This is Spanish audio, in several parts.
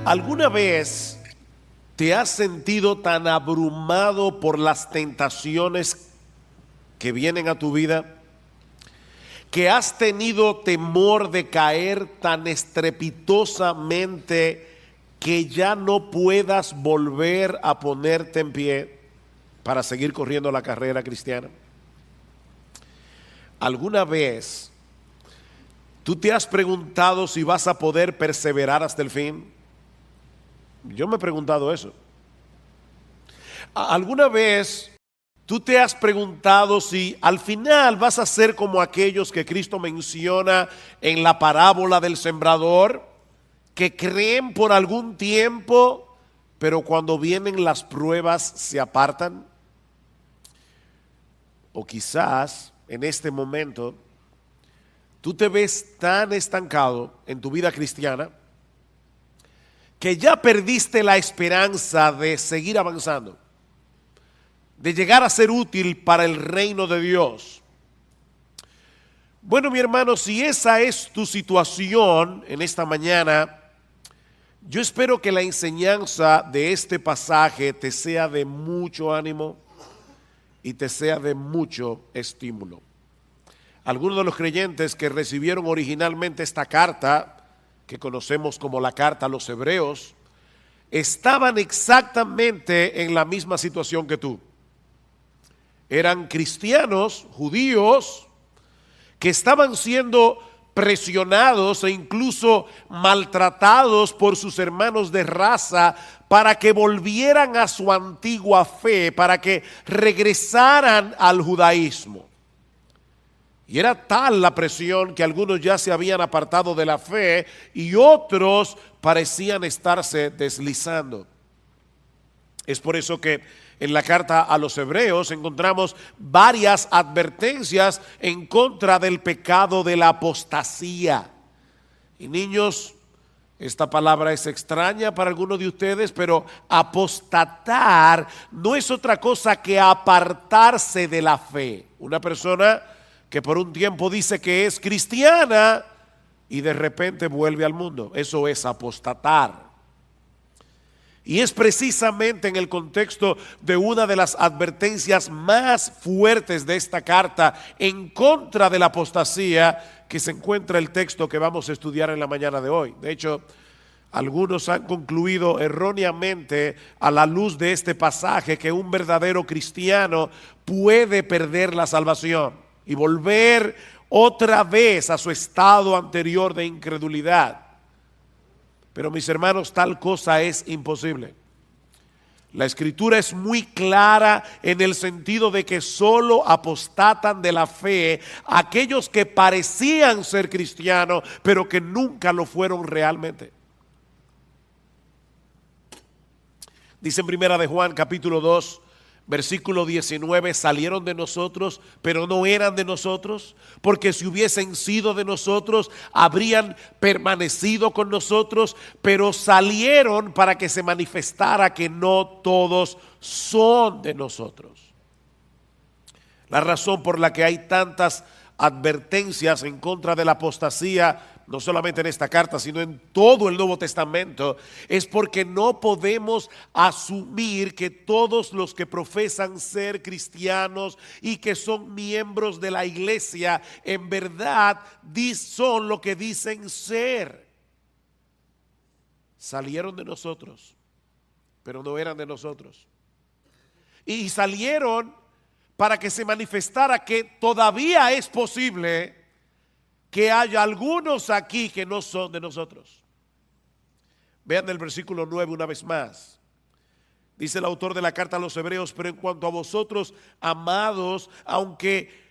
¿Alguna vez te has sentido tan abrumado por las tentaciones que vienen a tu vida, que has tenido temor de caer tan estrepitosamente que ya no puedas volver a ponerte en pie para seguir corriendo la carrera cristiana? ¿Alguna vez tú te has preguntado si vas a poder perseverar hasta el fin? Yo me he preguntado eso. ¿Alguna vez tú te has preguntado si al final vas a ser como aquellos que Cristo menciona en la parábola del sembrador, que creen por algún tiempo, pero cuando vienen las pruebas se apartan? O quizás en este momento tú te ves tan estancado en tu vida cristiana que ya perdiste la esperanza de seguir avanzando, de llegar a ser útil para el reino de Dios. Bueno, mi hermano, si esa es tu situación en esta mañana, yo espero que la enseñanza de este pasaje te sea de mucho ánimo y te sea de mucho estímulo. Algunos de los creyentes que recibieron originalmente esta carta, que conocemos como la carta a los Hebreos, estaban exactamente en la misma situación que tú. Eran cristianos, judíos, que estaban siendo presionados e incluso maltratados por sus hermanos de raza para que volvieran a su antigua fe, para que regresaran al judaísmo. Y era tal la presión que algunos ya se habían apartado de la fe y otros parecían estarse deslizando. Es por eso que en la carta a los Hebreos encontramos varias advertencias en contra del pecado de la apostasía. Y niños, esta palabra es extraña para algunos de ustedes, pero apostatar no es otra cosa que apartarse de la fe. Una persona que por un tiempo dice que es cristiana y de repente vuelve al mundo. Eso es apostatar. Y es precisamente en el contexto de una de las advertencias más fuertes de esta carta en contra de la apostasía que se encuentra el texto que vamos a estudiar en la mañana de hoy. De hecho, algunos han concluido erróneamente a la luz de este pasaje que un verdadero cristiano puede perder la salvación y volver otra vez a su estado anterior de incredulidad. Pero mis hermanos, tal cosa es imposible. La escritura es muy clara en el sentido de que solo apostatan de la fe aquellos que parecían ser cristianos, pero que nunca lo fueron realmente. Dice en Primera de Juan capítulo 2, versículo 19, salieron de nosotros, pero no eran de nosotros, porque si hubiesen sido de nosotros, habrían permanecido con nosotros, pero salieron para que se manifestara que no todos son de nosotros. La razón por la que hay tantas advertencias en contra de la apostasía, no solamente en esta carta, sino en todo el Nuevo Testamento, es porque no podemos asumir que todos los que profesan ser cristianos y que son miembros de la iglesia, en verdad son lo que dicen ser. Salieron de nosotros, pero no eran de nosotros. Y salieron para que se manifestara que todavía es posible que haya algunos aquí que no son de nosotros. Vean el versículo 9 una vez más. Dice el autor de la carta a los Hebreos: pero en cuanto a vosotros, amados, aunque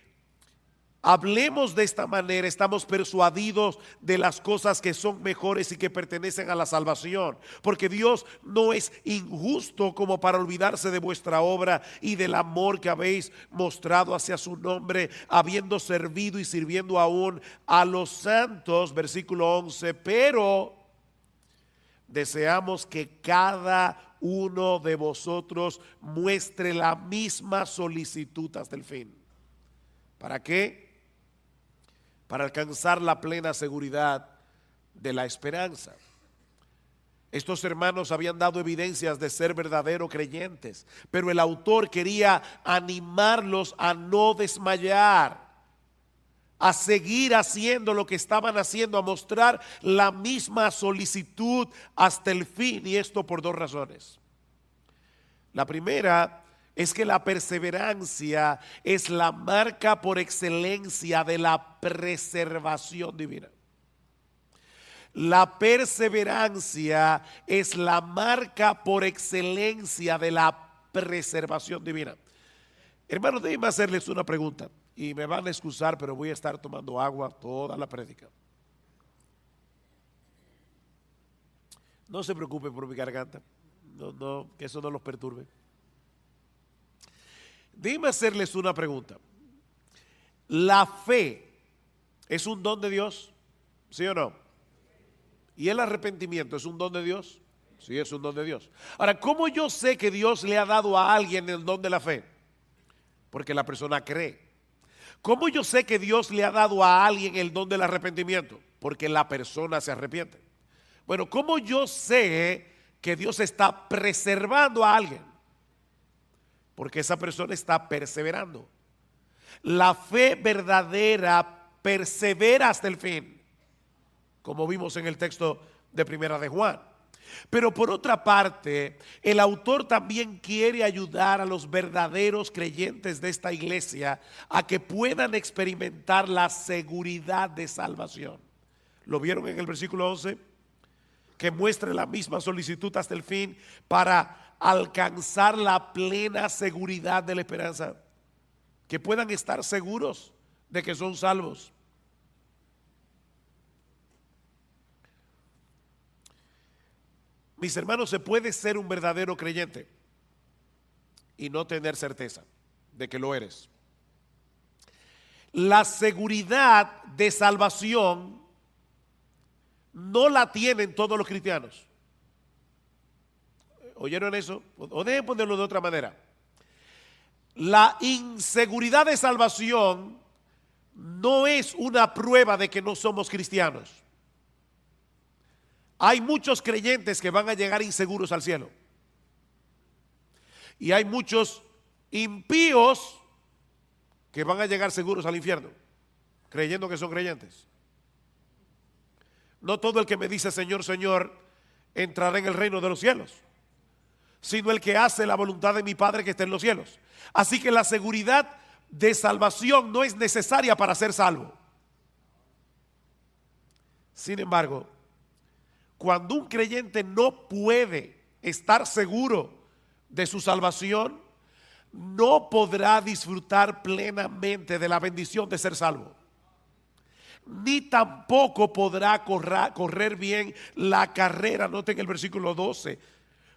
hablemos de esta manera, estamos persuadidos de las cosas que son mejores y que pertenecen a la salvación. Porque Dios no es injusto como para olvidarse de vuestra obra y del amor que habéis mostrado hacia su nombre, habiendo servido y sirviendo aún a los santos. Versículo 11, pero deseamos que cada uno de vosotros muestre la misma solicitud hasta el fin. ¿Para qué? Para alcanzar la plena seguridad de la esperanza. Estos hermanos habían dado evidencias de ser verdaderos creyentes, pero el autor quería animarlos a no desmayar, a seguir haciendo lo que estaban haciendo, a mostrar la misma solicitud hasta el fin, y esto por dos razones. La primera es que la perseverancia es la marca por excelencia de la preservación divina. La perseverancia es la marca por excelencia de la preservación divina. Hermanos, déjenme hacerles una pregunta y me van a excusar, pero voy a estar tomando agua toda la prédica. No se preocupen por mi garganta, no, que eso no los perturbe. Déjenme hacerles una pregunta. ¿La fe es un don de Dios? ¿Sí o no? ¿Y el arrepentimiento es un don de Dios? Sí, es un don de Dios. Ahora, ¿cómo yo sé que Dios le ha dado a alguien el don de la fe? Porque la persona cree. ¿Cómo yo sé que Dios le ha dado a alguien el don del arrepentimiento? Porque la persona se arrepiente. Bueno, ¿cómo yo sé que Dios está preservando a alguien? Porque esa persona está perseverando. La fe verdadera persevera hasta el fin, como vimos en el texto de Primera de Juan. Pero por otra parte, el autor también quiere ayudar a los verdaderos creyentes de esta iglesia a que puedan experimentar la seguridad de salvación. ¿Lo vieron en el versículo 11? Que muestre la misma solicitud hasta el fin para alcanzar la plena seguridad de la esperanza. Que puedan estar seguros de que son salvos. Mis hermanos, se puede ser un verdadero creyente y no tener certeza de que lo eres. La seguridad de salvación no la tienen todos los cristianos. ¿Oyeron eso? O dejen ponerlo de otra manera. La inseguridad de salvación no es una prueba de que no somos cristianos. Hay muchos creyentes que van a llegar inseguros al cielo. Y hay muchos impíos que van a llegar seguros al infierno, creyendo que son creyentes. No todo el que me dice Señor, Señor, entrará en el reino de los cielos, sino el que hace la voluntad de mi Padre que está en los cielos. Así que la seguridad de salvación no es necesaria para ser salvo. Sin embargo, cuando un creyente no puede estar seguro de su salvación, no podrá disfrutar plenamente de la bendición de ser salvo. Ni tampoco podrá correr bien la carrera. Noten el versículo 12.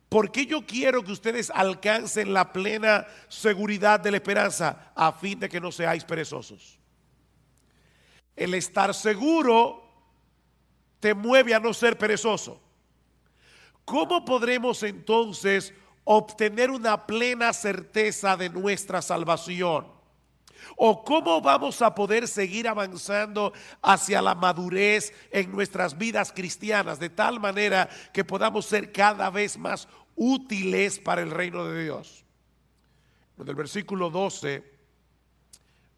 Porque yo quiero que ustedes alcancen la plena seguridad de la esperanza, a fin de que no seáis perezosos. El estar seguro te mueve a no ser perezoso. ¿Cómo podremos entonces obtener una plena certeza de nuestra salvación? ¿O cómo vamos a poder seguir avanzando hacia la madurez en nuestras vidas cristianas de tal manera que podamos ser cada vez más útiles para el reino de Dios? En el versículo 12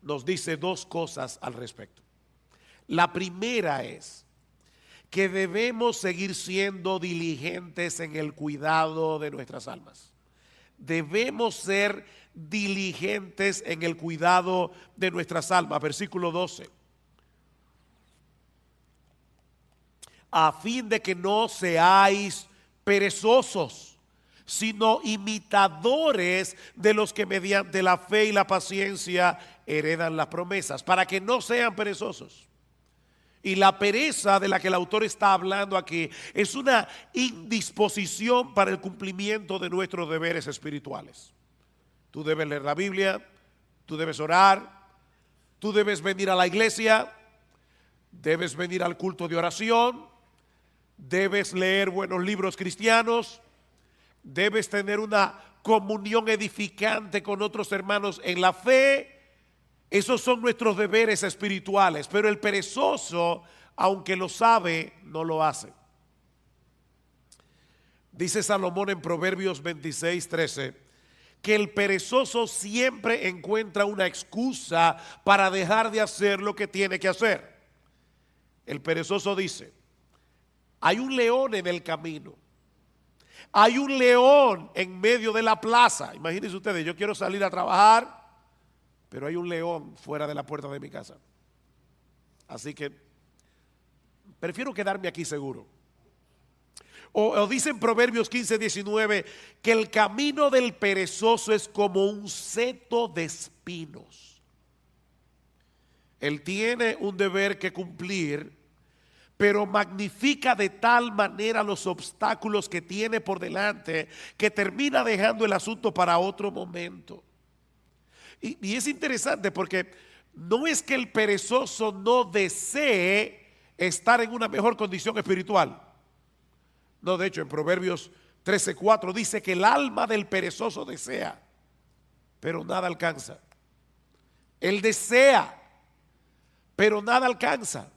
nos dice dos cosas al respecto. La primera es que debemos seguir siendo diligentes en el cuidado de nuestras almas. Debemos ser diligentes en el cuidado de nuestras almas. Versículo 12. A fin de que no seáis perezosos, sino imitadores de los que mediante la fe y la paciencia heredan las promesas, para que no sean perezosos. Y la pereza de la que el autor está hablando aquí es una indisposición para el cumplimiento de nuestros deberes espirituales. Tú debes leer la Biblia, tú debes orar, tú debes venir a la iglesia, debes venir al culto de oración, debes leer buenos libros cristianos, debes tener una comunión edificante con otros hermanos en la fe. Esos son nuestros deberes espirituales, pero el perezoso, aunque lo sabe, no lo hace. Dice Salomón en Proverbios 26:13 que el perezoso siempre encuentra una excusa para dejar de hacer lo que tiene que hacer. El perezoso dice: hay un león en el camino, hay un león en medio de la plaza. Imagínense ustedes, yo quiero salir a trabajar, pero hay un león fuera de la puerta de mi casa. Así que prefiero quedarme aquí seguro. O dice en Proverbios 15:19 que el camino del perezoso es como un seto de espinos. Él tiene un deber que cumplir, pero magnifica de tal manera los obstáculos que tiene por delante que termina dejando el asunto para otro momento. Y es interesante porque no es que el perezoso no desee estar en una mejor condición espiritual. No, de hecho, en Proverbios 13:4 dice que el alma del perezoso desea, pero nada alcanza. Él desea, pero nada alcanza.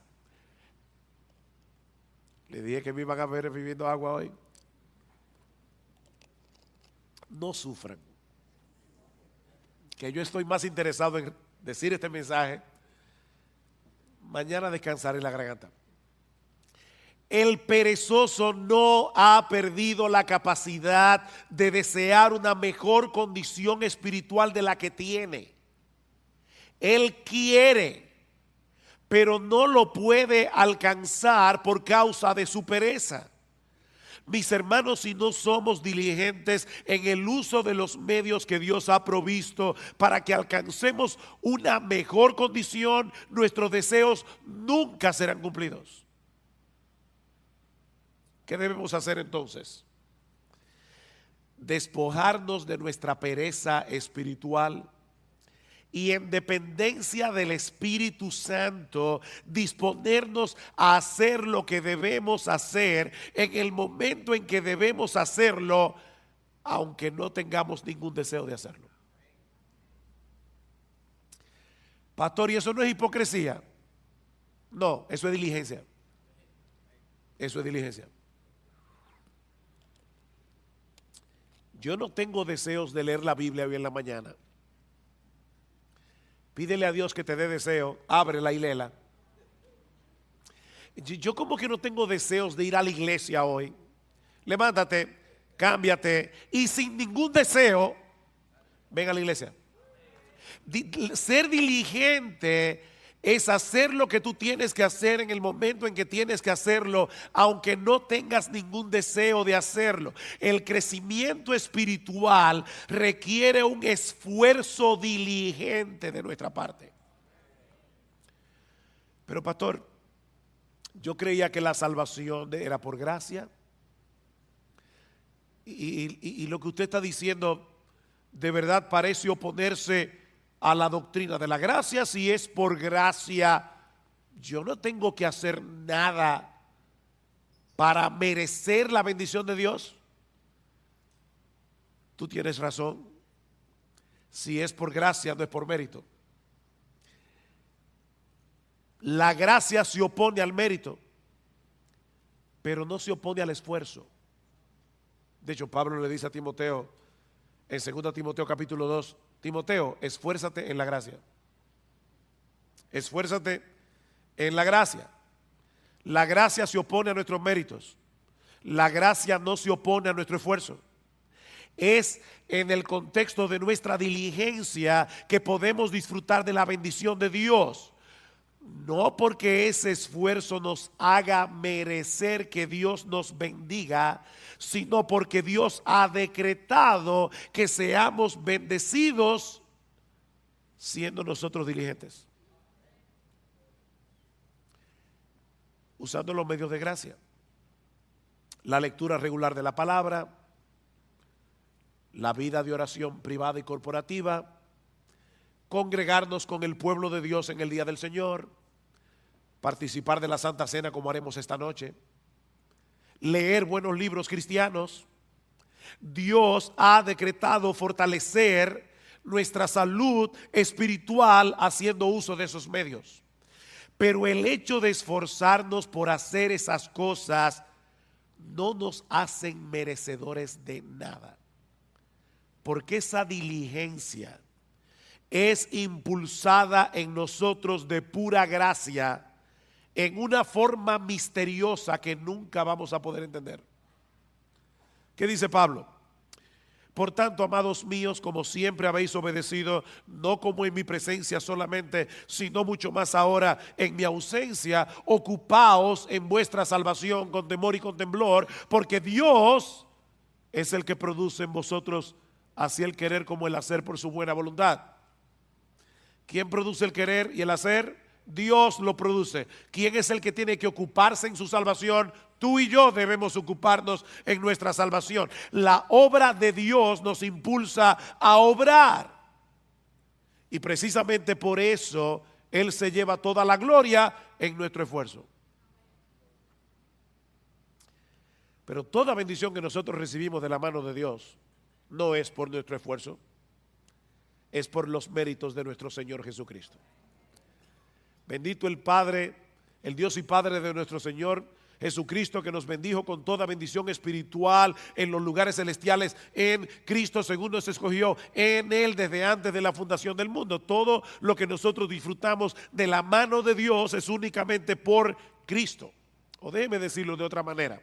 Le dije que me iban a ver bebiendo agua hoy. No sufran, que yo estoy más interesado en decir este mensaje. Mañana descansaré la garganta. El perezoso no ha perdido la capacidad de desear una mejor condición espiritual de la que tiene. Él quiere, pero no lo puede alcanzar por causa de su pereza. Mis hermanos, si no somos diligentes en el uso de los medios que Dios ha provisto para que alcancemos una mejor condición, nuestros deseos nunca serán cumplidos. ¿Qué debemos hacer entonces? Despojarnos de nuestra pereza espiritual y en dependencia del Espíritu Santo disponernos a hacer lo que debemos hacer en el momento en que debemos hacerlo, aunque no tengamos ningún deseo de hacerlo. Pastor, ¿y eso no es hipocresía? No, eso es diligencia. Eso es diligencia. Yo no tengo deseos de leer la Biblia hoy en la mañana. Pídele a Dios que te dé deseo, ábrela y léela. Yo como que no tengo deseos de ir a la iglesia hoy. Levántate, cámbiate y sin ningún deseo, ven a la iglesia. Ser diligente es hacer lo que tú tienes que hacer en el momento en que tienes que hacerlo, aunque no tengas ningún deseo de hacerlo. El crecimiento espiritual requiere un esfuerzo diligente de nuestra parte. Pero pastor, yo creía que la salvación era por gracia. Y lo que usted está diciendo de verdad parece oponerse a la doctrina de la gracia. Si es por gracia, yo no tengo que hacer nada para merecer la bendición de Dios. Tú tienes razón. Si es por gracia, no es por mérito. La gracia se opone al mérito, pero no se opone al esfuerzo. De hecho, Pablo le dice a Timoteo en 2 Timoteo capítulo 2, Timoteo, esfuérzate en la gracia. Esfuérzate en la gracia. La gracia se opone a nuestros méritos. La gracia no se opone a nuestro esfuerzo. Es en el contexto de nuestra diligencia que podemos disfrutar de la bendición de Dios. No porque ese esfuerzo nos haga merecer que Dios nos bendiga, sino porque Dios ha decretado que seamos bendecidos siendo nosotros diligentes, usando los medios de gracia, la lectura regular de la palabra, la vida de oración privada y corporativa, congregarnos con el pueblo de Dios en el día del Señor, participar de la Santa Cena como haremos esta noche, leer buenos libros cristianos. Dios ha decretado fortalecer nuestra salud espiritual haciendo uso de esos medios. Pero el hecho de esforzarnos por hacer esas cosas no nos hacen merecedores de nada, porque esa diligencia es impulsada en nosotros de pura gracia, en una forma misteriosa que nunca vamos a poder entender. ¿Qué dice Pablo? Por tanto, amados míos, como siempre habéis obedecido, no como en mi presencia solamente, sino mucho más ahora en mi ausencia, ocupaos en vuestra salvación con temor y con temblor, porque Dios es el que produce en vosotros así el querer como el hacer por su buena voluntad. ¿Quién produce el querer y el hacer? Dios lo produce. ¿Quién es el que tiene que ocuparse en su salvación? Tú y yo debemos ocuparnos en nuestra salvación. La obra de Dios nos impulsa a obrar. Y precisamente por eso Él se lleva toda la gloria en nuestro esfuerzo. Pero toda bendición que nosotros recibimos de la mano de Dios no es por nuestro esfuerzo, es por los méritos de nuestro Señor Jesucristo. Bendito el Padre, el Dios y Padre de nuestro Señor Jesucristo, que nos bendijo con toda bendición espiritual en los lugares celestiales en Cristo, según nos escogió en Él desde antes de la fundación del mundo. Todo lo que nosotros disfrutamos de la mano de Dios es únicamente por Cristo. O déjeme decirlo de otra manera.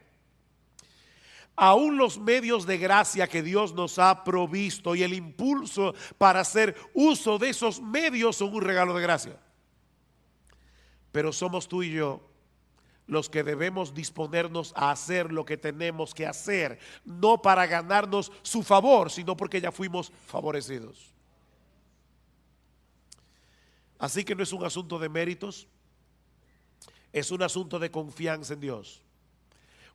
Aún los medios de gracia que Dios nos ha provisto y el impulso para hacer uso de esos medios son un regalo de gracia. Pero somos tú y yo los que debemos disponernos a hacer lo que tenemos que hacer, no para ganarnos su favor, sino porque ya fuimos favorecidos. Así que no es un asunto de méritos, es un asunto de confianza en Dios.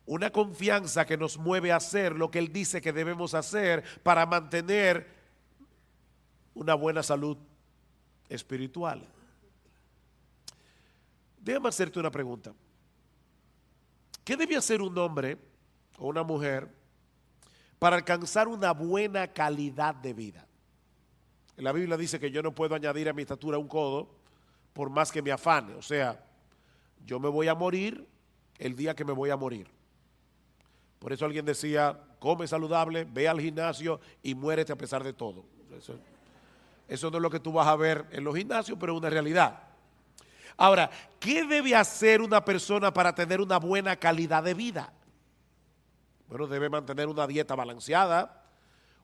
Una confianza que nos mueve a hacer lo que Él dice que debemos hacer para mantener una buena salud espiritual. Déjame hacerte una pregunta. ¿Qué debe hacer un hombre o una mujer para alcanzar una buena calidad de vida? La Biblia dice que yo no puedo añadir a mi estatura un codo por más que me afane. O sea, yo me voy a morir el día que me voy a morir. Por eso alguien decía, come saludable, ve al gimnasio y muérete a pesar de todo. Eso no es lo que tú vas a ver en los gimnasios, pero es una realidad. Ahora, ¿qué debe hacer una persona para tener una buena calidad de vida? Bueno, debe mantener una dieta balanceada,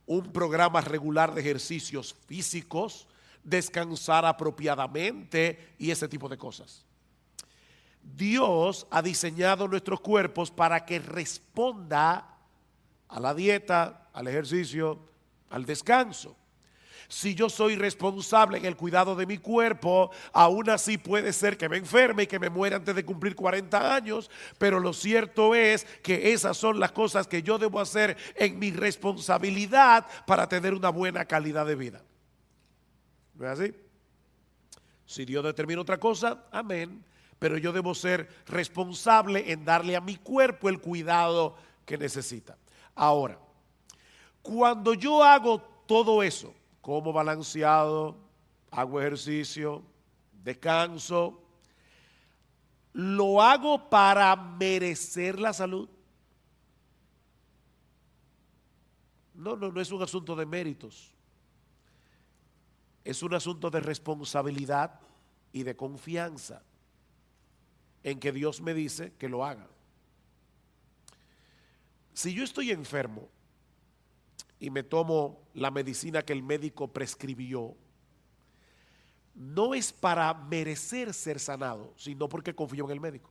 un programa regular de ejercicios físicos, descansar apropiadamente y ese tipo de cosas. Dios ha diseñado nuestros cuerpos para que responda a la dieta, al ejercicio, al descanso. Si yo soy responsable en el cuidado de mi cuerpo, aún así puede ser que me enferme y que me muera antes de cumplir 40 años, pero lo cierto es que esas son las cosas que yo debo hacer en mi responsabilidad para tener una buena calidad de vida. ¿No es así? Si Dios determina otra cosa, amén, pero yo debo ser responsable en darle a mi cuerpo el cuidado que necesita. Ahora, cuando yo hago todo eso, como balanceado, hago ejercicio, descanso, ¿lo hago para merecer la salud? No es un asunto de méritos. Es un asunto de responsabilidad y de confianza en que Dios me dice que lo haga. Si yo estoy enfermo y me tomo la medicina que el médico prescribió, no es para merecer ser sanado, sino porque confío en el médico.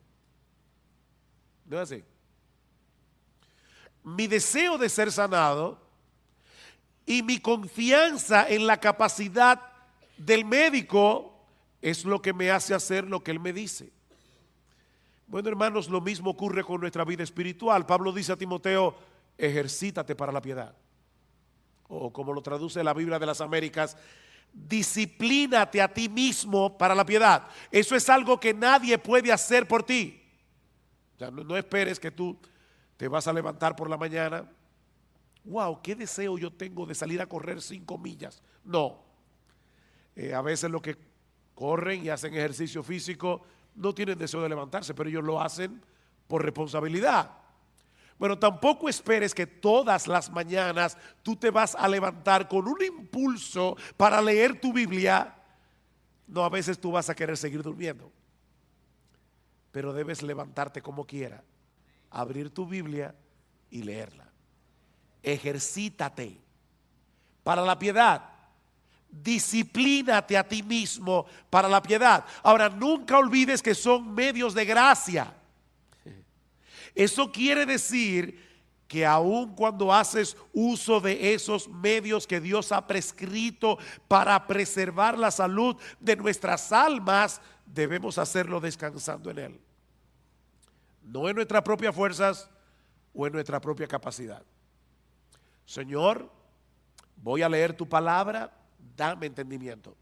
¿No es así? Mi deseo de ser sanado y mi confianza en la capacidad del médico es lo que me hace hacer lo que él me dice. Bueno, hermanos, lo mismo ocurre con nuestra vida espiritual. Pablo dice a Timoteo, ejercítate para la piedad. O como lo traduce la Biblia de las Américas, disciplínate a ti mismo para la piedad. Eso es algo que nadie puede hacer por ti. O sea, no esperes que tú te vas a levantar por la mañana. Wow, qué deseo yo tengo de salir a correr 5 millas. No. A veces los que corren y hacen ejercicio físico no tienen deseo de levantarse, pero ellos lo hacen por responsabilidad. Bueno, tampoco esperes que todas las mañanas tú te vas a levantar con un impulso para leer tu Biblia. No, a veces tú vas a querer seguir durmiendo, pero debes levantarte como quiera, abrir tu Biblia y leerla. Ejercítate para la piedad. Disciplínate a ti mismo para la piedad. Ahora, nunca olvides que son medios de gracia. Eso quiere decir que aun cuando haces uso de esos medios que Dios ha prescrito para preservar la salud de nuestras almas, debemos hacerlo descansando en Él. No en nuestras propias fuerzas o en nuestra propia capacidad. Señor, voy a leer tu palabra, dame entendimiento.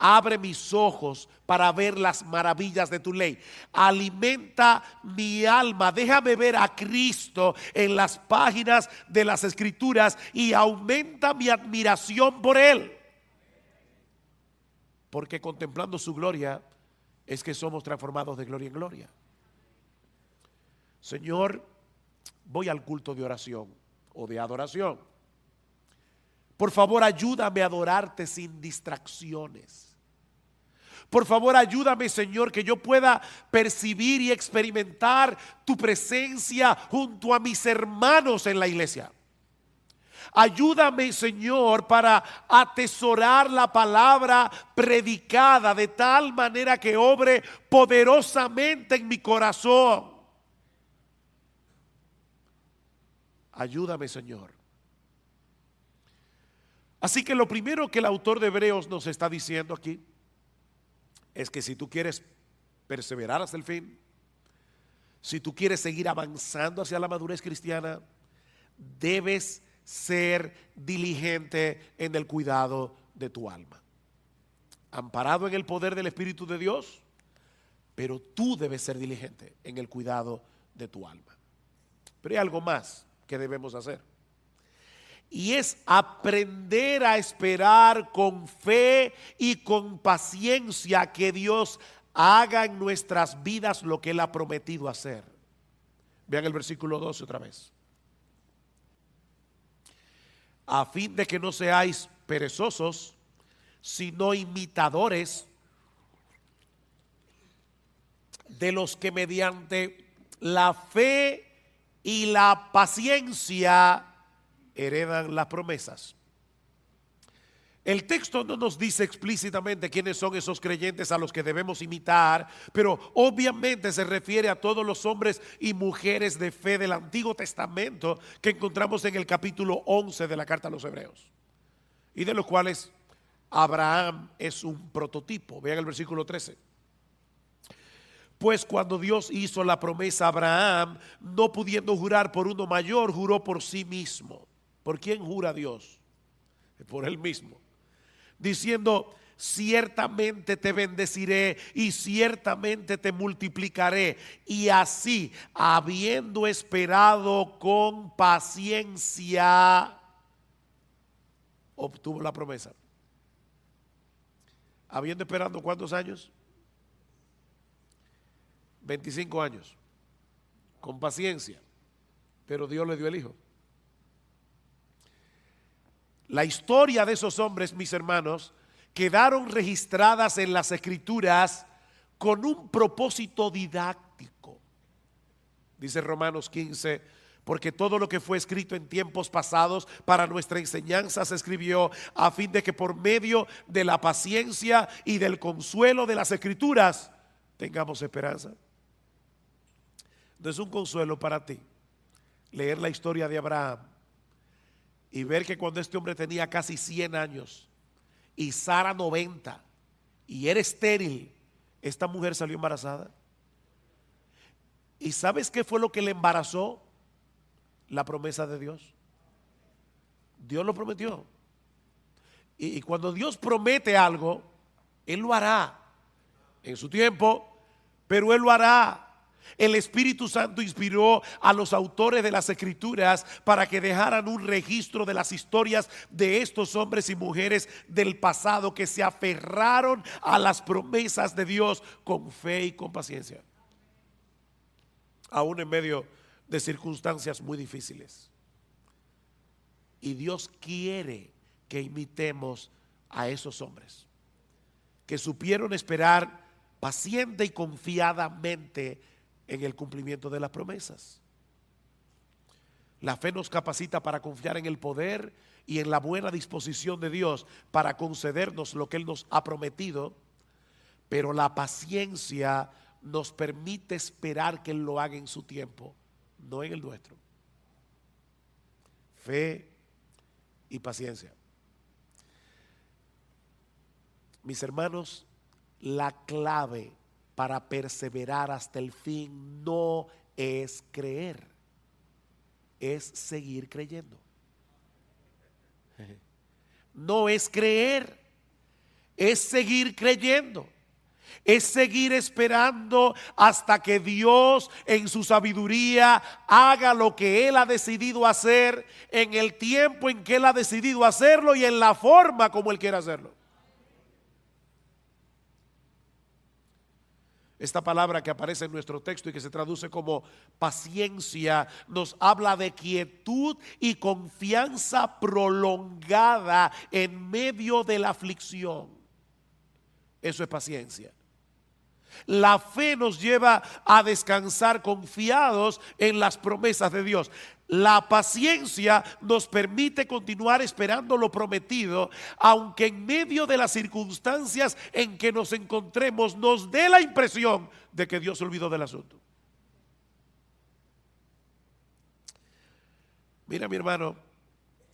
Abre mis ojos para ver las maravillas de tu ley. Alimenta mi alma. Déjame ver a Cristo en las páginas de las Escrituras y aumenta mi admiración por Él. Porque contemplando su gloria es que somos transformados de gloria en gloria. Señor, voy al culto de oración o de adoración. Por favor, ayúdame a adorarte sin distracciones. Por favor, ayúdame, Señor, que yo pueda percibir y experimentar tu presencia junto a mis hermanos en la iglesia. Ayúdame, Señor, para atesorar la palabra predicada de tal manera que obre poderosamente en mi corazón. Ayúdame, Señor. Así que lo primero que el autor de Hebreos nos está diciendo aquí es que si tú quieres perseverar hasta el fin, si tú quieres seguir avanzando hacia la madurez cristiana, debes ser diligente en el cuidado de tu alma. Amparado en el poder del Espíritu de Dios, pero tú debes ser diligente en el cuidado de tu alma. Pero hay algo más que debemos hacer. Y es aprender a esperar con fe y con paciencia que Dios haga en nuestras vidas lo que Él ha prometido hacer. Vean el versículo 12 otra vez. A fin de que no seáis perezosos, sino imitadores de los que mediante la fe y la paciencia heredan las promesas. El texto no nos dice explícitamente quiénes son esos creyentes a los que debemos imitar, pero obviamente se refiere a todos los hombres y mujeres de fe del Antiguo Testamento que encontramos en el capítulo 11 de la carta a los Hebreos, y de los cuales Abraham es un prototipo. Vean el versículo 13. Pues cuando Dios hizo la promesa a Abraham, no pudiendo jurar por uno mayor, juró por sí mismo. ¿Por quién jura Dios? Por Él mismo. Diciendo, ciertamente te bendeciré y ciertamente te multiplicaré. Y así, habiendo esperado con paciencia, obtuvo la promesa. Habiendo esperado ¿cuántos años? 25 años. Con paciencia. Pero Dios le dio el hijo. La historia de esos hombres, mis hermanos, quedaron registradas en las Escrituras con un propósito didáctico. Dice Romanos 15, porque todo lo que fue escrito en tiempos pasados para nuestra enseñanza se escribió a fin de que por medio de la paciencia y del consuelo de las Escrituras tengamos esperanza. No es un consuelo para ti leer la historia de Abraham y ver que cuando este hombre tenía casi 100 años y Sara 90 y era estéril, esta mujer salió embarazada. ¿Y sabes qué fue lo que le embarazó? La promesa de Dios. Dios lo prometió. Y cuando Dios promete algo, Él lo hará en su tiempo, pero Él lo hará. El Espíritu Santo inspiró a los autores de las Escrituras para que dejaran un registro de las historias de estos hombres y mujeres del pasado que se aferraron a las promesas de Dios con fe y con paciencia. Aún en medio de circunstancias muy difíciles. Y Dios quiere que imitemos a esos hombres que supieron esperar paciente y confiadamente en el cumplimiento de las promesas. La fe nos capacita para confiar en el poder y en la buena disposición de Dios para concedernos lo que Él nos ha prometido, pero la paciencia nos permite esperar que Él lo haga en su tiempo, no en el nuestro. Fe y paciencia. Mis hermanos, la clave para perseverar hasta el fin no es creer, es seguir creyendo. No es creer, es seguir creyendo. Es seguir esperando hasta que Dios en su sabiduría haga lo que Él ha decidido hacer en el tiempo en que Él ha decidido hacerlo y en la forma como Él quiere hacerlo. Esta palabra que aparece en nuestro texto y que se traduce como paciencia nos habla de quietud y confianza prolongada en medio de la aflicción. Eso es paciencia. La fe nos lleva a descansar confiados en las promesas de Dios. La paciencia nos permite continuar esperando lo prometido, aunque en medio de las circunstancias en que nos encontremos nos dé la impresión de que Dios se olvidó del asunto. Mira, mi hermano,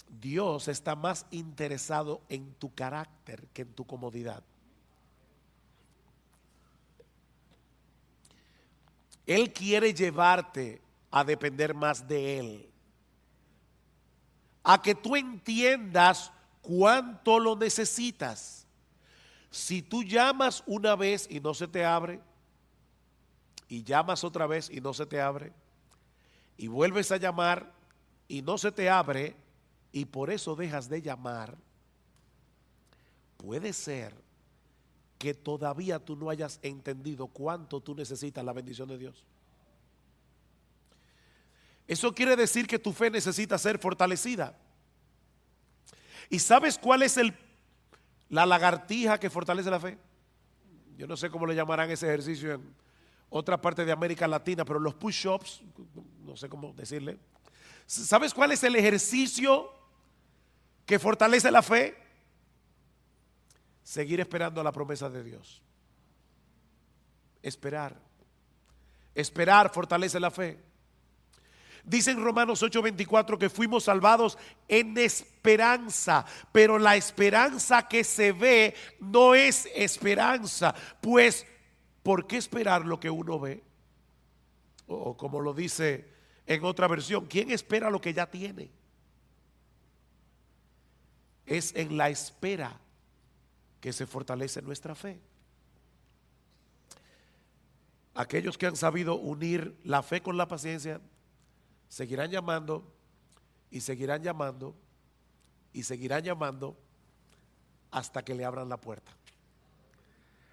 Dios está más interesado en tu carácter que en tu comodidad. Él quiere llevarte a depender más de Él, a que tú entiendas cuánto lo necesitas. Si tú llamas una vez y no se te abre, y llamas otra vez y no se te abre, y vuelves a llamar y no se te abre, y por eso dejas de llamar, puede ser que todavía tú no hayas entendido cuánto tú necesitas la bendición de Dios. Eso quiere decir que tu fe necesita ser fortalecida. ¿Y sabes cuál es la lagartija que fortalece la fe? Yo no sé cómo le llamarán ese ejercicio en otra parte de América Latina, pero los push-ups, no sé cómo decirle. ¿Sabes cuál es el ejercicio que fortalece la fe? Seguir esperando la promesa de Dios. Esperar. Esperar fortalece la fe. Dice en Romanos 8:24 que fuimos salvados en esperanza, pero la esperanza que se ve no es esperanza. Pues, ¿por qué esperar lo que uno ve? O como lo dice en otra versión, ¿quién espera lo que ya tiene? Es en la espera que se fortalece nuestra fe. Aquellos que han sabido unir la fe con la paciencia seguirán llamando y seguirán llamando y seguirán llamando hasta que le abran la puerta.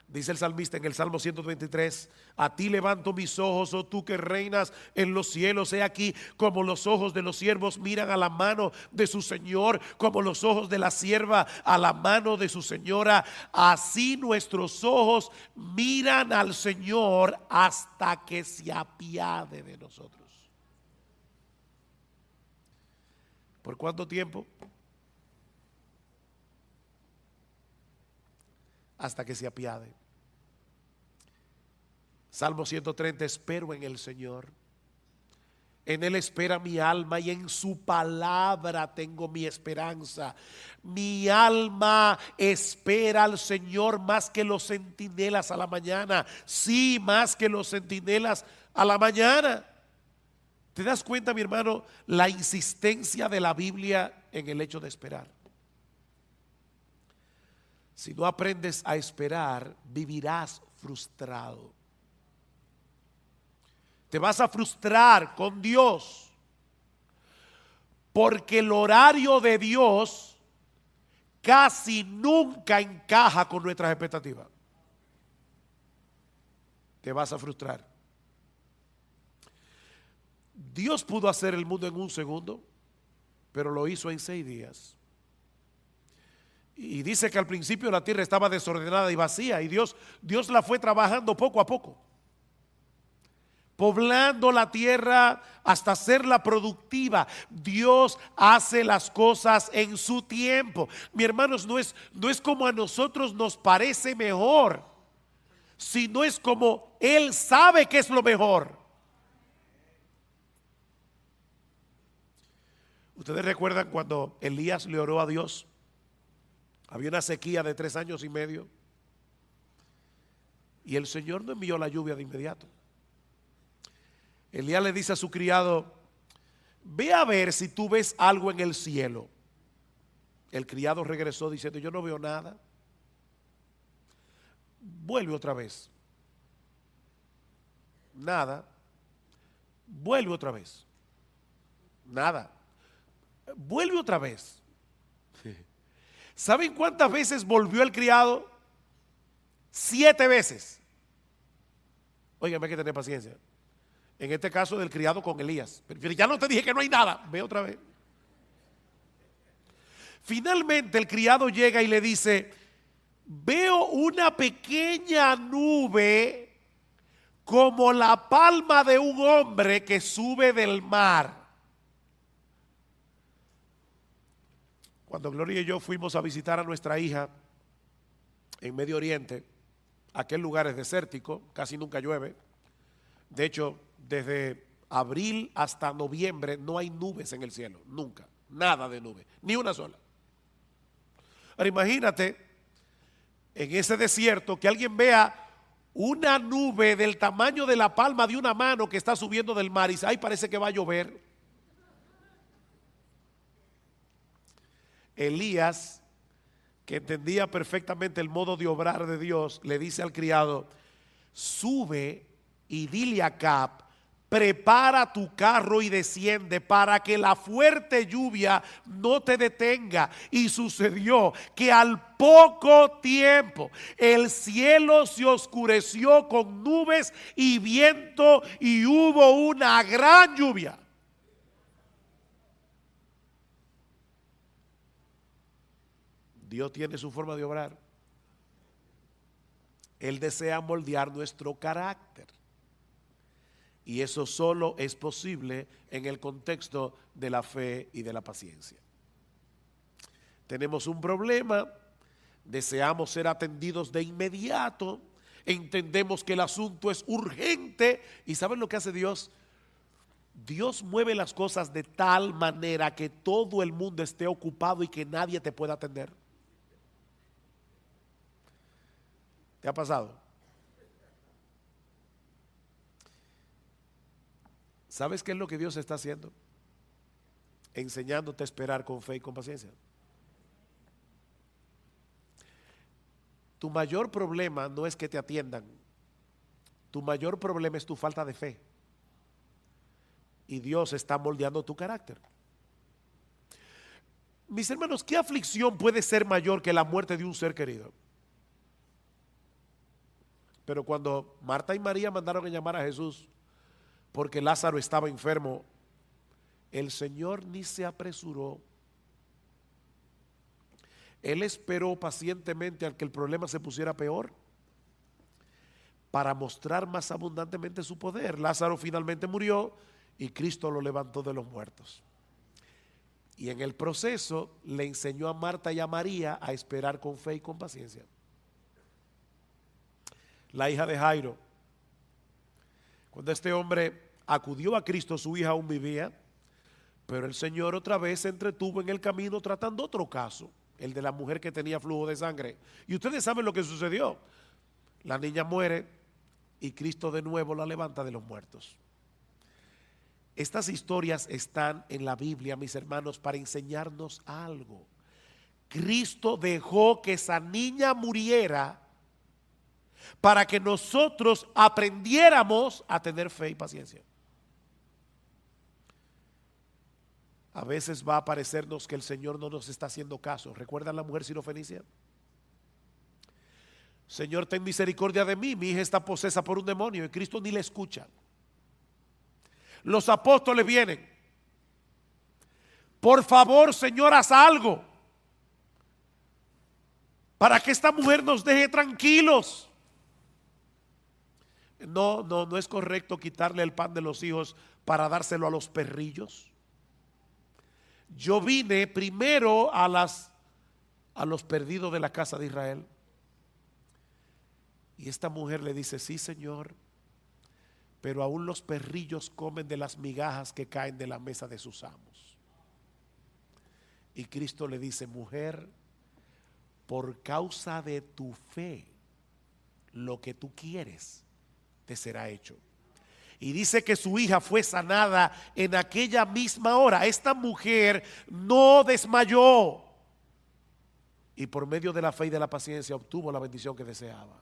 Dice el salmista en el Salmo 123: a ti levanto mis ojos, oh tú que reinas en los cielos. He aquí como los ojos de los siervos miran a la mano de su Señor, como los ojos de la sierva a la mano de su señora. Así nuestros ojos miran al Señor hasta que se apiade de nosotros. ¿Por cuánto tiempo? Hasta que se apiade. Salmo 130: espero en el Señor, en Él espera mi alma y en su palabra tengo mi esperanza. Mi alma espera al Señor más que los centinelas a la mañana. Sí, más que los centinelas a la mañana. ¿Te das cuenta, mi hermano, la insistencia de la Biblia en el hecho de esperar? Si no aprendes a esperar, vivirás frustrado. Te vas a frustrar con Dios, porque el horario de Dios casi nunca encaja con nuestras expectativas. Te vas a frustrar. Dios pudo hacer el mundo en un segundo, pero lo hizo en 6 días. Y dice que al principio la tierra estaba desordenada y vacía, y Dios la fue trabajando poco a poco, poblando la tierra hasta hacerla productiva. Dios hace las cosas en su tiempo. Mi hermanos, no es como a nosotros nos parece mejor, sino es como Él sabe que es lo mejor. Ustedes recuerdan cuando Elías le oró a Dios. Había una sequía de 3 años y medio, y el Señor no envió la lluvia de inmediato. Elías le dice a su criado: ve a ver si tú ves algo en el cielo. El criado regresó diciendo: yo no veo nada. Vuelve otra vez. Nada. Vuelve otra vez. Nada. Vuelve otra vez. ¿Saben cuántas veces volvió el criado? 7 veces. Óigame, hay que tener paciencia. En este caso del criado con Elías. Pero ya no te dije que no hay nada. Ve otra vez. Finalmente el criado llega y le dice: veo una pequeña nube como la palma de un hombre que sube del mar. Cuando Gloria y yo fuimos a visitar a nuestra hija en Medio Oriente, aquel lugar es desértico, casi nunca llueve. De hecho, desde abril hasta noviembre no hay nubes en el cielo, nunca, nada de nube, ni una sola. Ahora imagínate en ese desierto que alguien vea una nube del tamaño de la palma de una mano que está subiendo del mar y dice: ay, parece que va a llover. Elías, que entendía perfectamente el modo de obrar de Dios, le dice al criado: sube y dile a Acab, prepara tu carro y desciende para que la fuerte lluvia no te detenga. Y sucedió que al poco tiempo el cielo se oscureció con nubes y viento y hubo una gran lluvia. Dios tiene su forma de obrar. Él desea moldear nuestro carácter. Y eso solo es posible en el contexto de la fe y de la paciencia. Tenemos un problema, deseamos ser atendidos de inmediato, entendemos que el asunto es urgente. ¿Y saben lo que hace Dios? Dios mueve las cosas de tal manera que todo el mundo esté ocupado y que nadie te pueda atender. ¿Te ha pasado? ¿Sabes qué es lo que Dios está haciendo? Enseñándote a esperar con fe y con paciencia. Tu mayor problema no es que te atiendan. Tu mayor problema es tu falta de fe. Y Dios está moldeando tu carácter. Mis hermanos, ¿qué aflicción puede ser mayor que la muerte de un ser querido? Pero cuando Marta y María mandaron a llamar a Jesús porque Lázaro estaba enfermo, el Señor ni se apresuró. Él esperó pacientemente al que el problema se pusiera peor para mostrar más abundantemente su poder. Lázaro finalmente murió y Cristo lo levantó de los muertos. Y en el proceso le enseñó a Marta y a María a esperar con fe y con paciencia. La hija de Jairo, cuando este hombre acudió a Cristo, su hija aún vivía, pero el Señor otra vez se entretuvo en el camino tratando otro caso, el de la mujer que tenía flujo de sangre. Y ustedes saben lo que sucedió. La niña muere y Cristo de nuevo la levanta de los muertos. Estas historias están en la Biblia, mis hermanos, para enseñarnos algo. Cristo dejó que esa niña muriera para que nosotros aprendiéramos a tener fe y paciencia. A veces va a parecernos que el Señor no nos está haciendo caso. ¿Recuerdan la mujer sirofenicia? Señor, ten misericordia de mí, mi hija está posesa por un demonio, y Cristo ni le escucha. Los apóstoles vienen. Por favor, Señor, haz algo para que esta mujer nos deje tranquilos. No es correcto quitarle el pan de los hijos para dárselo a los perrillos. Yo vine primero a los perdidos de la casa de Israel. Y esta mujer le dice: sí, Señor, pero aún los perrillos comen de las migajas que caen de la mesa de sus amos. Y Cristo le dice: mujer, por causa de tu fe, lo que tú quieres te será hecho. Y dice que su hija fue sanada en aquella misma hora. Esta mujer no desmayó y por medio de la fe y de la paciencia obtuvo la bendición que deseaba.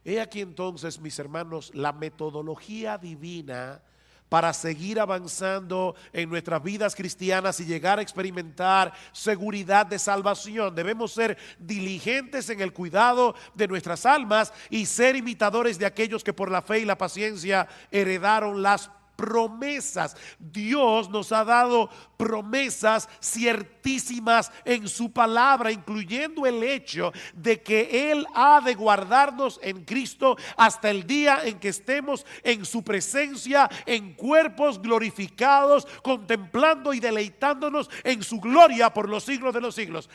He aquí entonces, mis hermanos, la metodología divina para seguir avanzando en nuestras vidas cristianas y llegar a experimentar seguridad de salvación. Debemos ser diligentes en el cuidado de nuestras almas y ser imitadores de aquellos que por la fe y la paciencia heredaron las promesas. Dios nos ha dado promesas ciertísimas en su palabra, incluyendo el hecho de que Él ha de guardarnos en Cristo hasta el día en que estemos en su presencia en cuerpos glorificados, contemplando y deleitándonos en su gloria por los siglos de los siglos.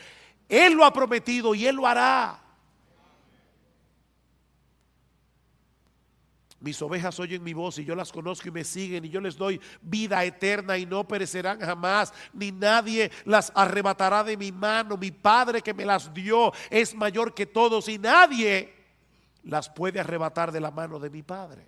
Él lo ha prometido y Él lo hará. Mis ovejas oyen mi voz y yo las conozco y me siguen, y yo les doy vida eterna y no perecerán jamás, ni nadie las arrebatará de mi mano. Mi Padre que me las dio es mayor que todos y nadie las puede arrebatar de la mano de mi Padre.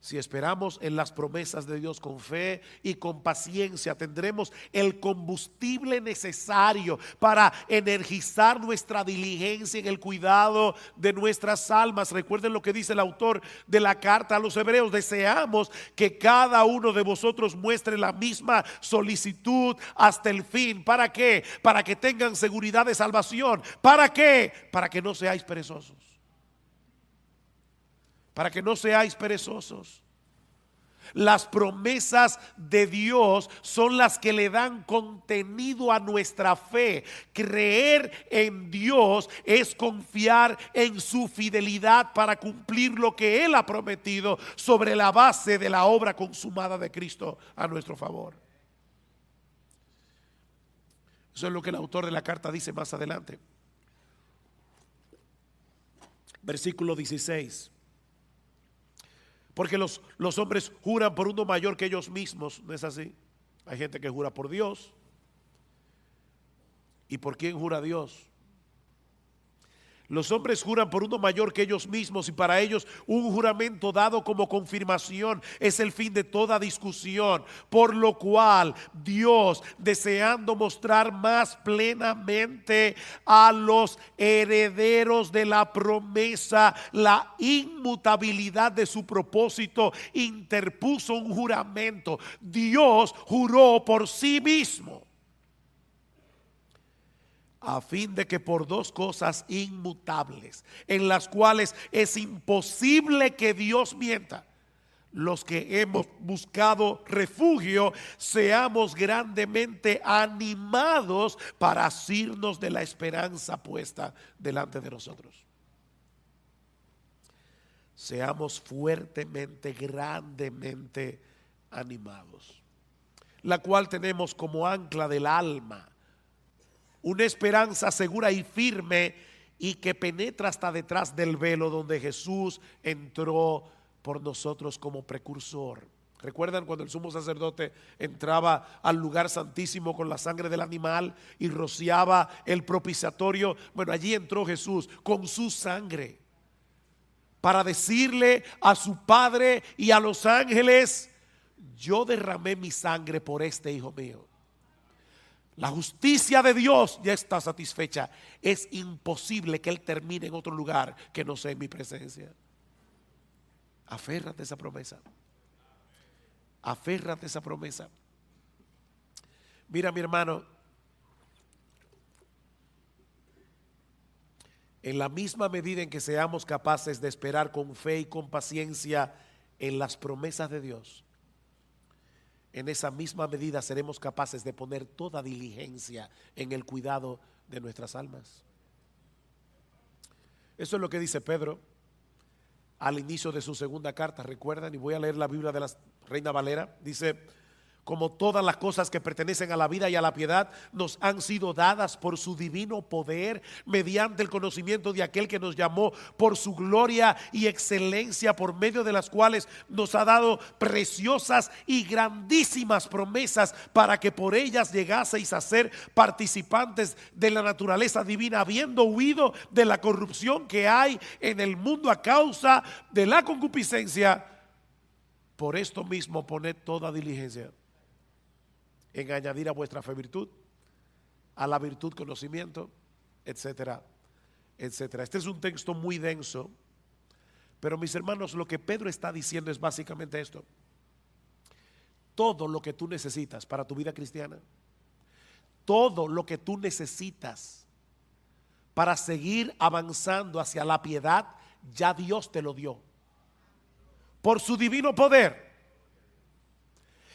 Si esperamos en las promesas de Dios con fe y con paciencia, tendremos el combustible necesario para energizar nuestra diligencia en el cuidado de nuestras almas. Recuerden lo que dice el autor de la carta a los Hebreos: deseamos que cada uno de vosotros muestre la misma solicitud hasta el fin. ¿Para qué? Para que tengan seguridad de salvación. ¿Para qué? Para que no seáis perezosos. Para que no seáis perezosos. Las promesas de Dios son las que le dan contenido a nuestra fe. Creer en Dios es confiar en su fidelidad para cumplir lo que Él ha prometido sobre la base de la obra consumada de Cristo a nuestro favor. Eso es lo que el autor de la carta dice más adelante. Versículo 16. Porque los hombres juran por uno mayor que ellos mismos, ¿no es así? Hay gente que jura por Dios. ¿Y por quién jura Dios? Los hombres juran por uno mayor que ellos mismos, y para ellos un juramento dado como confirmación es el fin de toda discusión. Por lo cual Dios, deseando mostrar más plenamente a los herederos de la promesa la inmutabilidad de su propósito, interpuso un juramento. Dios juró por sí mismo, a fin de que por dos cosas inmutables, en las cuales es imposible que Dios mienta, los que hemos buscado refugio seamos grandemente animados para asirnos de la esperanza puesta delante de nosotros. Seamos fuertemente, grandemente animados, la cual tenemos como ancla del alma, una esperanza segura y firme, y que penetra hasta detrás del velo, donde Jesús entró por nosotros como precursor. ¿Recuerdan cuando el sumo sacerdote entraba al lugar santísimo con la sangre del animal y rociaba el propiciatorio? Bueno, allí entró Jesús con su sangre para decirle a su Padre y a los ángeles: yo derramé mi sangre por este hijo mío. La justicia de Dios ya está satisfecha. Es imposible que Él termine en otro lugar que no sea en mi presencia. Aférrate a esa promesa. Aférrate a esa promesa. Mira, mi hermano, En la misma medida en que seamos capaces de esperar con fe y con paciencia en las promesas de Dios, en esa misma medida seremos capaces de poner toda diligencia en el cuidado de nuestras almas. Eso es lo que dice Pedro al inicio de su segunda carta. Recuerdan, y voy a leer la Biblia de la Reina Valera. Dice: como todas las cosas que pertenecen a la vida y a la piedad nos han sido dadas por su divino poder, mediante el conocimiento de aquel que nos llamó por su gloria y excelencia, por medio de las cuales nos ha dado preciosas y grandísimas promesas, para que por ellas llegaseis a ser participantes de la naturaleza divina, habiendo huido de la corrupción que hay en el mundo a causa de la concupiscencia. Por esto mismo poned toda diligencia en añadir a vuestra fe virtud, a la virtud conocimiento, etcétera, etcétera. Este es un texto muy denso, pero mis hermanos, lo que Pedro está diciendo es básicamente esto: todo lo que tú necesitas para tu vida cristiana, todo lo que tú necesitas para seguir avanzando hacia la piedad, ya Dios te lo dio por su divino poder.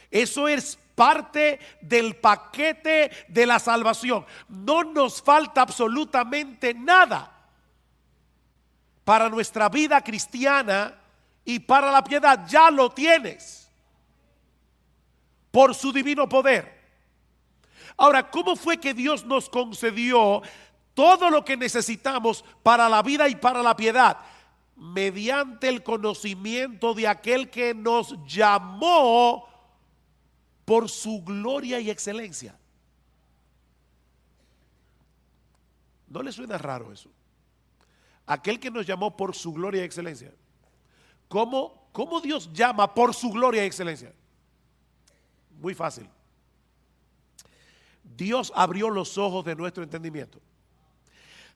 Eso es parte del paquete de la salvación. No nos falta absolutamente nada para nuestra vida cristiana y para la piedad. Ya lo tienes por su divino poder. Ahora, ¿cómo fue que Dios nos concedió todo lo que necesitamos para la vida y para la piedad? Mediante el conocimiento de aquel que nos llamó por su gloria y excelencia. ¿No le suena raro eso? Aquel que nos llamó por su gloria y excelencia. ¿Cómo Dios llama por su gloria y excelencia? Muy fácil. Dios abrió los ojos de nuestro entendimiento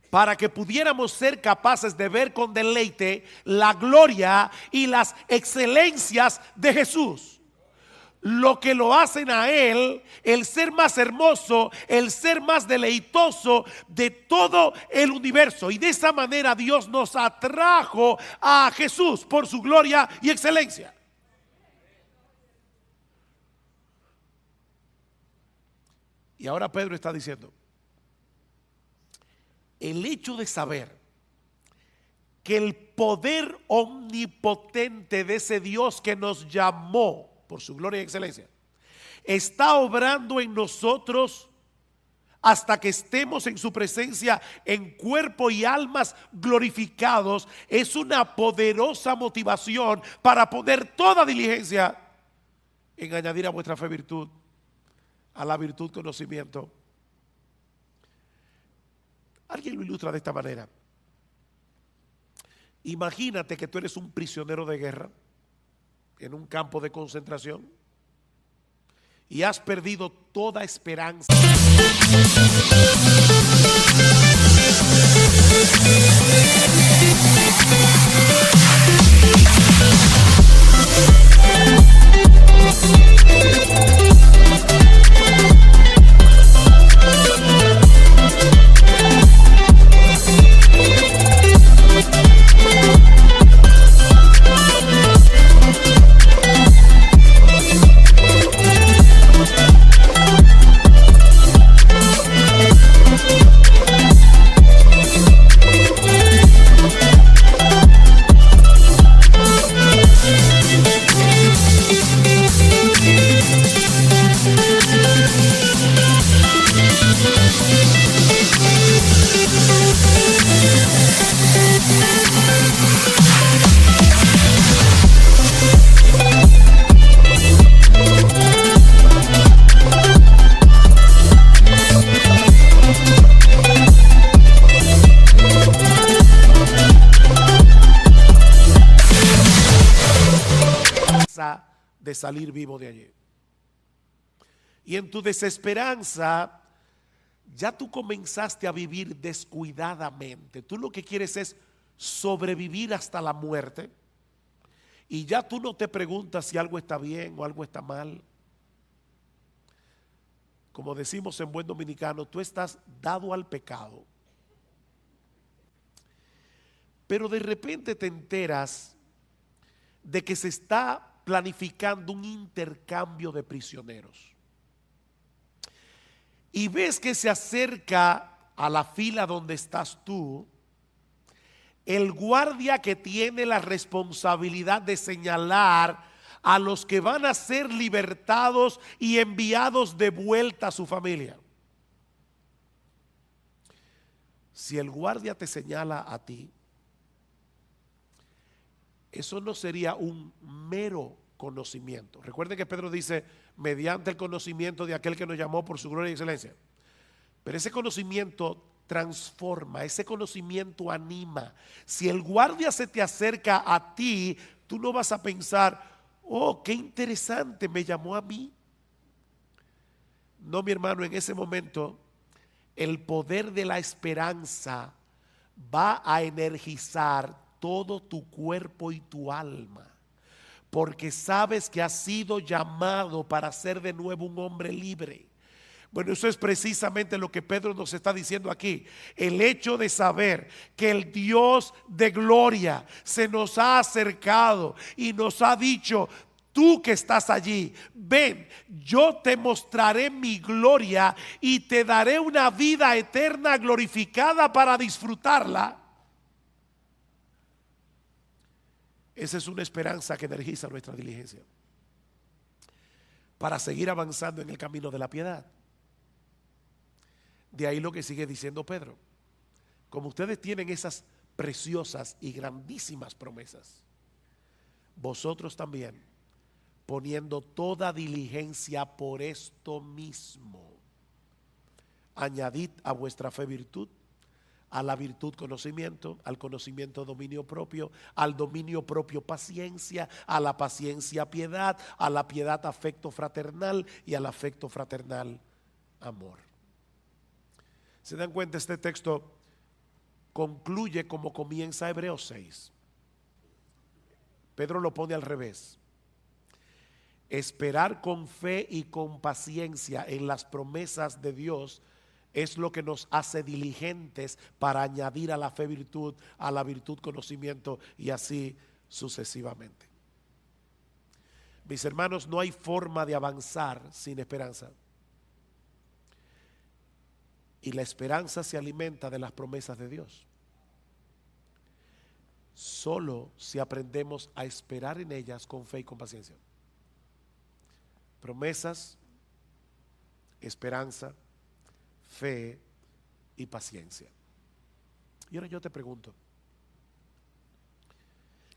para que pudiéramos ser capaces de ver con deleite la gloria y las excelencias de Jesús. Lo que lo hacen a Él el ser más hermoso, el ser más deleitoso de todo el universo. Y de esa manera Dios nos atrajo a Jesús por su gloria y excelencia. Y ahora Pedro está diciendo: el hecho de saber que el poder omnipotente de ese Dios que nos llamó por su gloria y excelencia está obrando en nosotros hasta que estemos en su presencia en cuerpo y almas glorificados, es una poderosa motivación para poner toda diligencia en añadir a vuestra fe virtud, a la virtud conocimiento. Alguien lo ilustra de esta manera: imagínate que tú eres un prisionero de guerra en un campo de concentración y has perdido toda esperanza. De salir vivo de allí. Y en tu desesperanza ya tú comenzaste a vivir descuidadamente. Tú lo que quieres es sobrevivir hasta la muerte, y ya tú no te preguntas si algo está bien o algo está mal. Como decimos en buen dominicano, tú estás dado al pecado. pero de repente te enteras de que se está planificando un intercambio de prisioneros. Y ves que se acerca a la fila donde estás tú el guardia que tiene la responsabilidad de señalar a los que van a ser libertados y enviados de vuelta a su familia. Si el guardia te señala a ti, eso no sería un mero conocimiento. Recuerden que Pedro dice, mediante el conocimiento de aquel que nos llamó por su gloria y excelencia. Pero ese conocimiento transforma, ese conocimiento anima. Si el guardia se te acerca a ti, tú no vas a pensar, oh, qué interesante, me llamó a mí. No, mi hermano, en ese momento el poder de la esperanza va a energizar todo tu cuerpo y tu alma, porque sabes que has sido llamado para ser de nuevo un hombre libre. Bueno, eso es precisamente lo que Pedro nos está diciendo aquí. El hecho de saber que el Dios de gloria se nos ha acercado y nos ha dicho, tú que estás allí, ven, yo te mostraré mi gloria y te daré una vida eterna glorificada para disfrutarla. Esa es una esperanza que energiza nuestra diligencia para seguir avanzando en el camino de la piedad. De ahí lo que sigue diciendo Pedro. Como ustedes tienen esas preciosas y grandísimas promesas, vosotros también, poniendo toda diligencia por esto mismo, añadid a vuestra fe virtud, a la virtud conocimiento, al conocimiento dominio propio, al dominio propio paciencia, a la paciencia piedad, a la piedad afecto fraternal y al afecto fraternal amor. ¿Se dan cuenta? Este texto concluye como comienza Hebreos 6. Pedro lo pone al revés. Esperar con fe y con paciencia en las promesas de Dios es lo que nos hace diligentes para añadir a la fe virtud, a la virtud conocimiento y así sucesivamente. Mis hermanos, no hay forma de avanzar sin esperanza. Y la esperanza se alimenta de las promesas de Dios. Solo si aprendemos a esperar en ellas con fe y con paciencia. Promesas, esperanza, fe y paciencia. Y ahora yo te pregunto,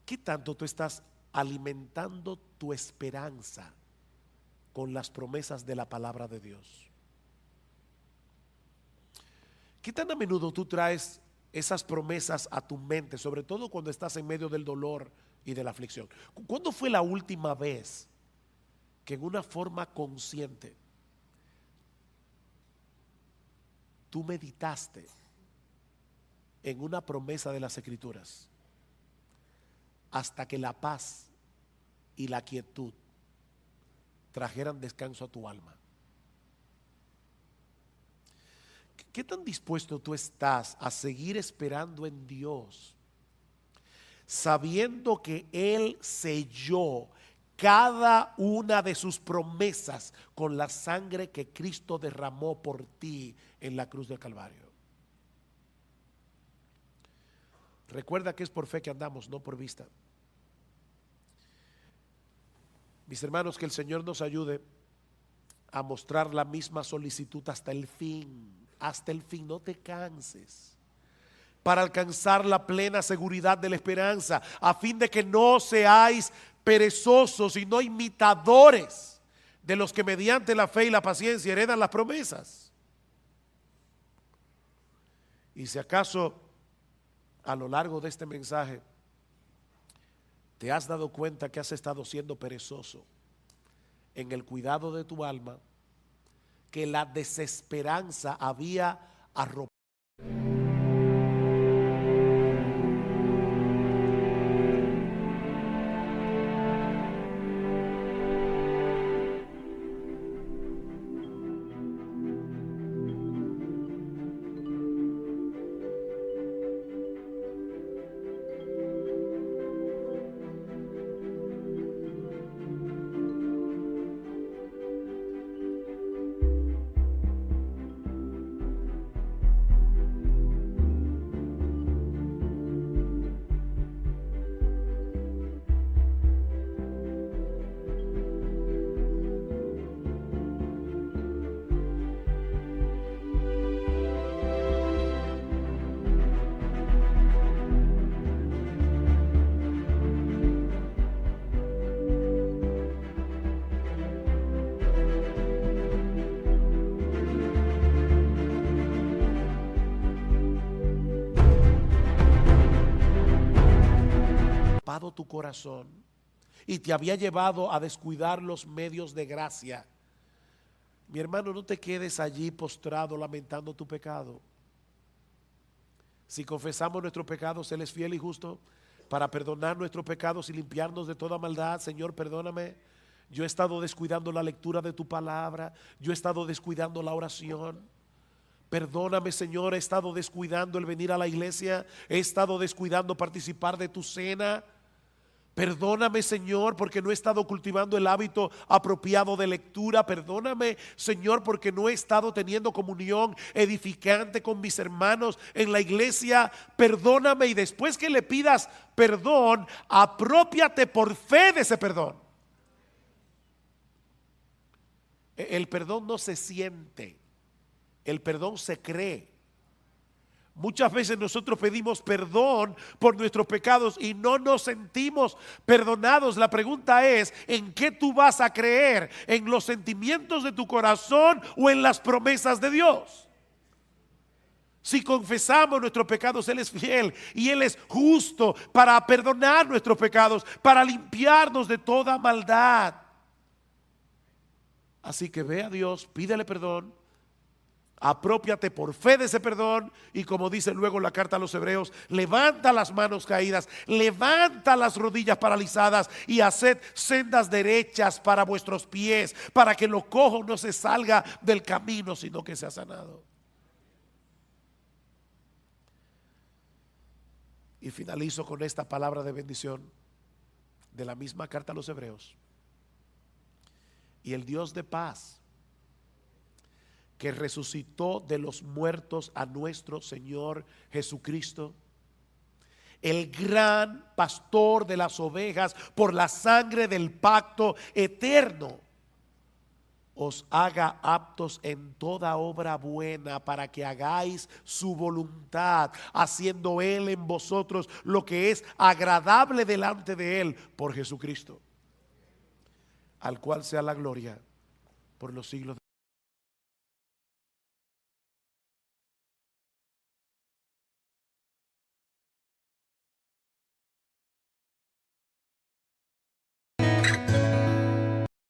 ¿qué tanto tú estás alimentando tu esperanza con las promesas de la palabra de Dios? ¿Qué tan a menudo tú traes esas promesas a tu mente, sobre todo cuando estás en medio del dolor y de la aflicción? ¿Cuándo fue la última vez que en una forma consciente tú meditaste en una promesa de las Escrituras hasta que la paz y la quietud trajeran descanso a tu alma? ¿Qué tan dispuesto tú estás a seguir esperando en Dios, sabiendo que Él selló cada una de sus promesas con la sangre que Cristo derramó por ti en la cruz del Calvario? Recuerda que es por fe que andamos, no por vista. Mis hermanos, que el Señor nos ayude a mostrar la misma solicitud hasta el fin. Hasta el fin, no te canses, para alcanzar la plena seguridad de la esperanza, a fin de que no seáis perezosos y no imitadores de los que mediante la fe y la paciencia heredan las promesas. Y si acaso a lo largo de este mensaje te has dado cuenta que has estado siendo perezoso en el cuidado de tu alma, que la desesperanza había arropado. atrapado tu corazón y te había llevado a descuidar los medios de gracia. Mi hermano, no te quedes allí postrado lamentando tu pecado. Si confesamos nuestros pecados, Él es fiel y justo para perdonar nuestros pecados y limpiarnos de toda maldad. Señor, perdóname. Yo he estado descuidando la lectura de tu palabra. Yo he estado descuidando la oración. Perdóname, Señor, he estado descuidando el venir a la iglesia. He estado descuidando participar de tu cena. Perdóname, Señor, porque no he estado cultivando el hábito apropiado de lectura. Perdóname, Señor, porque no he estado teniendo comunión edificante con mis hermanos en la iglesia. Perdóname, y después que le pidas perdón, aprópiate por fe de ese perdón. El perdón no se siente, el perdón se cree. Muchas veces nosotros pedimos perdón por nuestros pecados y no nos sentimos perdonados. La pregunta es, ¿en qué tú vas a creer? ¿En los sentimientos de tu corazón o en las promesas de Dios? Si confesamos nuestros pecados, Él es fiel y Él es justo para perdonar nuestros pecados, para limpiarnos de toda maldad. Así que ve a Dios, pídele perdón. Aprópiate por fe de ese perdón y, como dice luego la carta a los Hebreos, levanta las manos caídas, levanta las rodillas paralizadas y haced sendas derechas para vuestros pies, para que lo cojo no se salga del camino, sino que sea sanado. Y finalizo con esta palabra de bendición de la misma carta a los Hebreos. Y el Dios de paz, que resucitó de los muertos a nuestro Señor Jesucristo, el gran pastor de las ovejas, por la sangre del pacto eterno, os haga aptos en toda obra buena, para que hagáis su voluntad, haciendo Él en vosotros lo que es agradable delante de Él, por Jesucristo, al cual sea la gloria por los siglos.